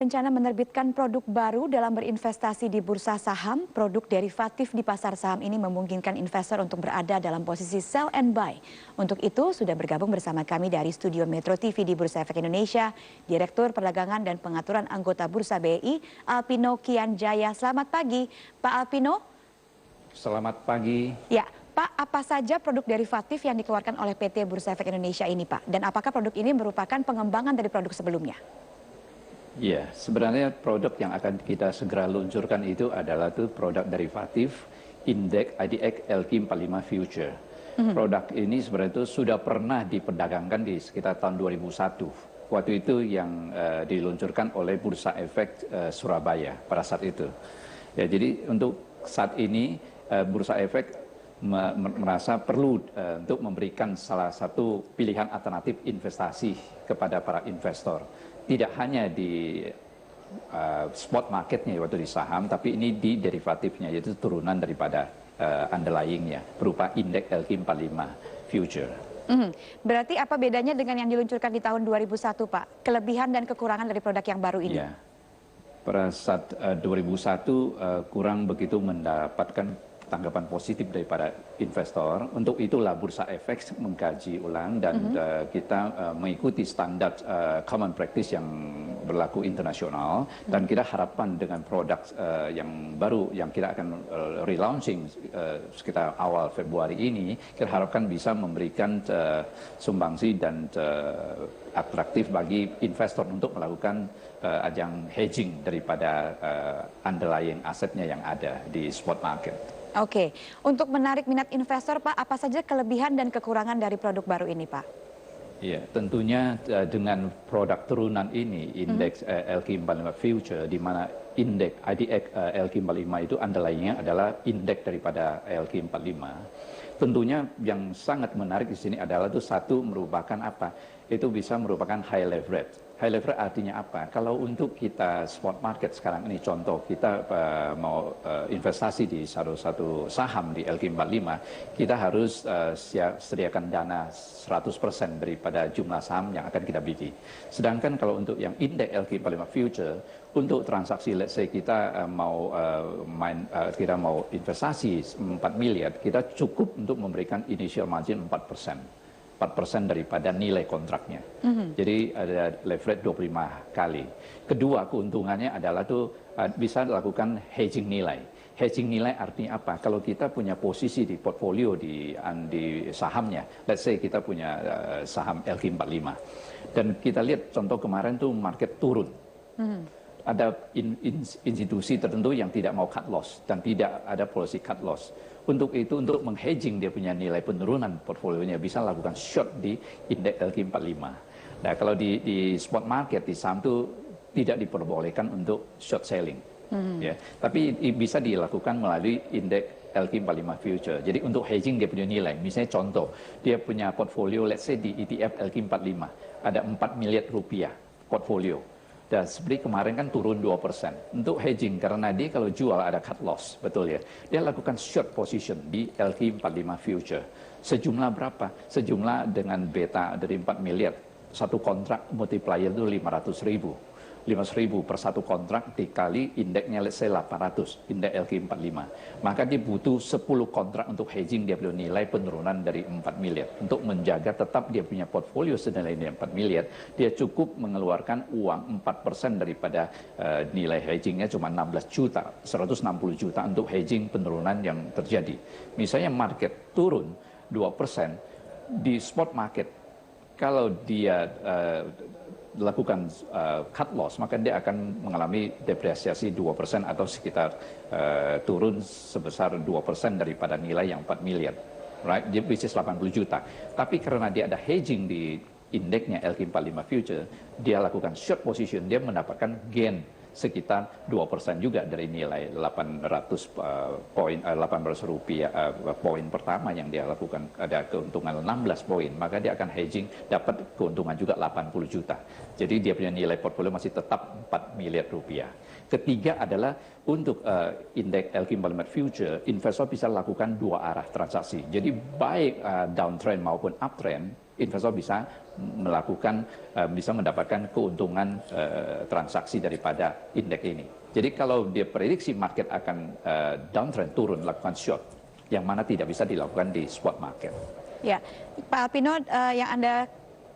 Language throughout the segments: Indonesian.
Rencana menerbitkan produk baru dalam berinvestasi di bursa saham, produk derivatif di pasar saham ini memungkinkan investor untuk berada dalam posisi sell and buy. Untuk itu sudah bergabung bersama kami dari studio Metro TV di Bursa Efek Indonesia, Direktur Perdagangan dan Pengaturan Anggota Bursa BI, Alpino Kianjaya. Selamat pagi, Pak Alpino. Selamat pagi. Ya, Pak, apa saja produk derivatif yang dikeluarkan oleh PT Bursa Efek Indonesia ini, Pak? Dan apakah produk ini merupakan pengembangan dari produk sebelumnya? Ya, sebenarnya produk yang akan kita segera luncurkan itu adalah produk derivatif indeks IDX LQ45 Future. Produk ini sebenarnya itu sudah pernah diperdagangkan di sekitar tahun 2001. Waktu itu yang diluncurkan oleh Bursa Efek Surabaya pada saat itu. Ya, jadi untuk saat ini Bursa Efek merasa perlu untuk memberikan salah satu pilihan alternatif investasi kepada para investor. Tidak hanya di spot marketnya waktu di saham, tapi ini di derivatifnya, yaitu turunan daripada underlyingnya berupa indeks LQ45 Future. Berarti apa bedanya dengan yang diluncurkan di tahun 2001, Pak? Kelebihan dan kekurangan dari produk yang baru ini? Ya. Pada saat 2001 kurang begitu mendapatkan tanggapan positif daripada investor. Untuk itulah Bursa Efek mengkaji ulang dan kita mengikuti standar common practice yang berlaku internasional, dan kita harapkan dengan produk yang baru yang kita akan relaunching sekitar awal Februari ini, kita harapkan bisa memberikan sumbangsi dan atraktif bagi investor untuk melakukan ajang hedging daripada underlying asetnya yang ada di spot market. Oke, untuk menarik minat investor, Pak, apa saja kelebihan dan kekurangan dari produk baru ini, Pak? Iya, tentunya dengan produk turunan ini, indeks LQ45 Future, di mana indeks IDX LQ45 itu underlyingnya adalah indeks daripada LQ45. Tentunya yang sangat menarik di sini adalah satu merupakan apa? Itu bisa merupakan high leverage. High leverage artinya apa? Kalau untuk kita spot market sekarang ini, contoh kita mau investasi di satu saham di LQ45, kita harus sediakan dana 100% daripada jumlah saham yang akan kita beli. Sedangkan kalau untuk yang indeks LQ45 Future, untuk transaksi, let's say kita kita mau investasi 4 miliar, kita cukup untuk memberikan initial margin 4%. 4% daripada nilai kontraknya. Jadi ada leverage 25 kali. Kedua, keuntungannya adalah bisa dilakukan hedging nilai. Hedging nilai artinya apa? Kalau kita punya posisi di portfolio di sahamnya, let's say kita punya saham LQ45, dan kita lihat contoh kemarin market turun. Ada institusi tertentu yang tidak mau cut loss dan tidak ada policy cut loss. Untuk itu, untuk menghedging dia punya nilai penurunan portfolionya, bisa lakukan short di indeks LQ45. Nah, kalau di spot market, di saham itu tidak diperbolehkan untuk short selling. Ya. Tapi bisa dilakukan melalui indeks LQ45 Future. Jadi untuk hedging dia punya nilai. Misalnya contoh, dia punya portfolio, let's say di ETF LQ45, ada 4 miliar rupiah portfolio. Dan seperti kemarin kan turun 2%. Untuk hedging, karena dia kalau jual ada cut loss, betul ya. Dia lakukan short position di LQ45 Future. Sejumlah berapa? Sejumlah dengan beta dari 4 miliar. Satu kontrak multiplier itu 500.000. 500.000 per satu kontrak dikali indeksnya let's say 800, indeks LQ45. Maka dia butuh 10 kontrak untuk hedging dia punya nilai penurunan dari 4 miliar. Untuk menjaga tetap dia punya portfolio senilai 4 miliar, dia cukup mengeluarkan uang 4% daripada nilai hedgingnya cuma 16 juta, 160 juta untuk hedging penurunan yang terjadi. Misalnya market turun 2% di spot market, kalau dia lakukan cut loss, maka dia akan mengalami depresiasi 2% atau sekitar turun sebesar 2% daripada nilai yang 4 miliar. Right? Dia bisnis 80 juta. Tapi karena dia ada hedging di indeksnya LQ45 Future, dia lakukan short position, dia mendapatkan gain sekitar 2% juga dari nilai 800 rupiah poin pertama yang dia lakukan, ada keuntungan 16 poin, maka dia akan hedging dapat keuntungan juga 80 juta. Jadi dia punya nilai portfolio masih tetap 4 miliar rupiah. Ketiga adalah untuk indeks LQ45 Future, investor bisa lakukan dua arah transaksi. Jadi baik downtrend maupun uptrend, investor bisa melakukan bisa mendapatkan keuntungan transaksi daripada indeks ini. Jadi kalau dia prediksi market akan downtrend, turun, lakukan short, yang mana tidak bisa dilakukan di spot market. Ya, Pak Alpino, yang Anda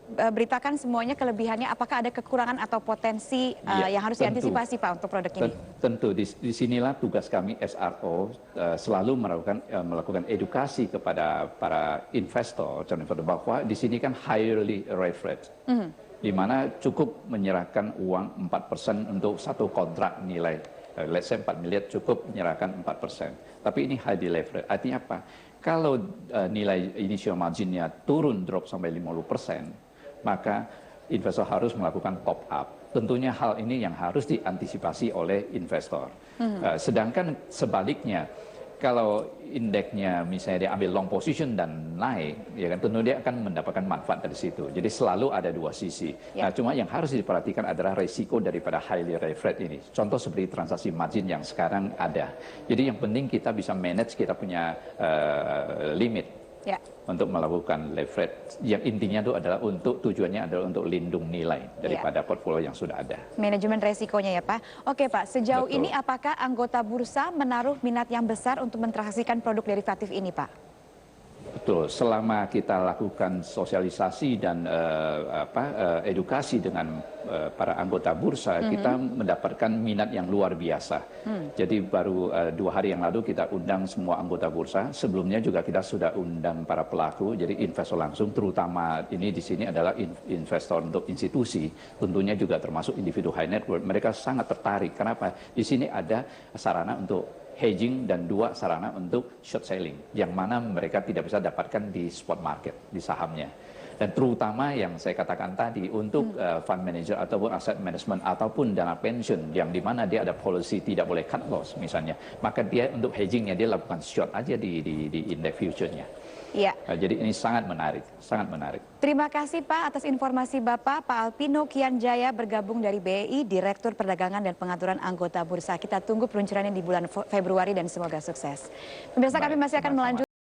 beritakan semuanya kelebihannya, apakah ada kekurangan atau potensi yang harus diantisipasi Pak untuk produk ini? Tentu, di sinilah tugas kami SRO selalu melakukan edukasi kepada para investor bahwa di sini kan highly leveraged, di mana cukup menyerahkan uang 4% untuk satu kontrak nilai, let's say 4 miliar cukup menyerahkan 4%. Tapi ini highly leveraged, artinya apa? Kalau nilai initial marginnya turun drop sampai 50%, maka investor harus melakukan top up. Tentunya hal ini yang harus diantisipasi oleh investor. Sedangkan sebaliknya, kalau indeksnya misalnya dia ambil long position dan naik, ya kan tentu dia akan mendapatkan manfaat dari situ. Jadi selalu ada dua sisi. Nah, cuma yang harus diperhatikan adalah resiko daripada highly leveraged ini. Contoh seperti transaksi margin yang sekarang ada. Jadi yang penting kita bisa manage, kita punya limit. Untuk melakukan leverage yang intinya itu adalah tujuannya adalah untuk lindung nilai daripada portfolio yang sudah ada. Manajemen resikonya ya Pak. Oke Pak, sejauh ini apakah anggota bursa menaruh minat yang besar untuk mentransaksikan produk derivatif ini Pak? Betul, selama kita lakukan sosialisasi dan edukasi dengan para anggota bursa, kita mendapatkan minat yang luar biasa. Jadi baru 2 hari yang lalu kita undang semua anggota bursa. Sebelumnya juga kita sudah undang para pelaku, jadi investor langsung, terutama ini di sini adalah investor untuk institusi, tentunya juga termasuk individu high net worth. Mereka sangat tertarik. Kenapa? Di sini ada sarana untuk hedging dan 2 sarana untuk short selling, yang mana mereka tidak bisa dapatkan di spot market, di sahamnya. Dan terutama yang saya katakan tadi, untuk fund manager ataupun asset management ataupun dana pensiun, yang dimana dia ada policy tidak boleh cut loss misalnya, maka dia untuk hedgingnya dia lakukan short aja di index future-nya. Iya. Jadi ini sangat menarik, sangat menarik. Terima kasih Pak atas informasi Bapak. Pak Alpino Kianjaya bergabung dari BEI, Direktur Perdagangan dan Pengaturan Anggota Bursa. Kita tunggu peluncurannya di bulan Februari dan semoga sukses. Pemirsa, kami masih akan melanjutkan.